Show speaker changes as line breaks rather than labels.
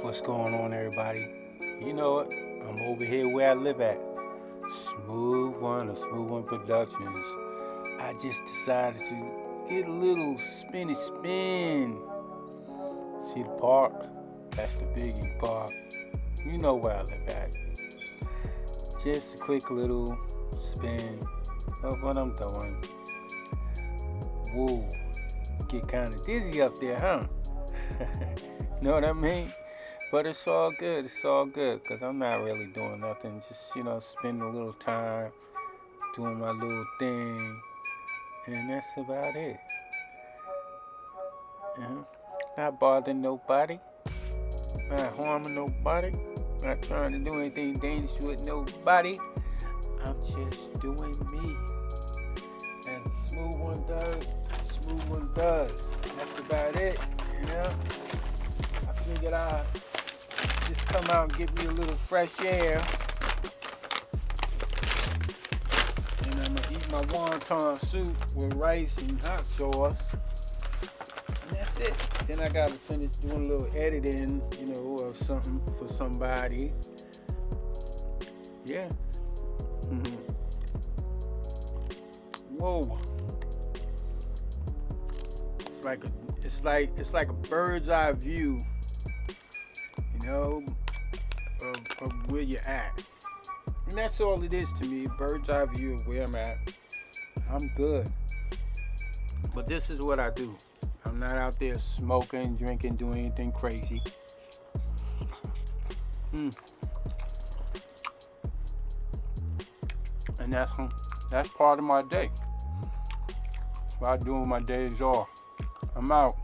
What's going on, everybody? You know it. I'm over here where I live at. Smooth One of Smooth One Productions. I just decided to get a little spinny spin. See the park? That's the Biggie Park. You know where I live at. Just a quick little spin of what I'm doing. Whoa. Get kind of dizzy up there, huh? Know what I mean? But it's all good. It's all good because I'm not really doing nothing. Just, spending a little time doing my little thing. And that's about it. Not bothering nobody. Not harming nobody. Not trying to do anything dangerous with nobody. I'm just doing me. And Smooth One does. Smooth One does. That's about it. I figured I'd just come out and get me a little fresh air. And I'm gonna eat my wonton soup with rice and hot sauce. And that's it. Then I gotta finish doing a little editing, of something for somebody. Yeah. Whoa. It's like a bird's eye view, of where you're at. And that's all it is to me, bird's eye view of where I'm at. I'm good. But this is what I do. I'm not out there smoking, drinking, doing anything crazy. And that's part of my day. That's what I do when my days off. I'm out.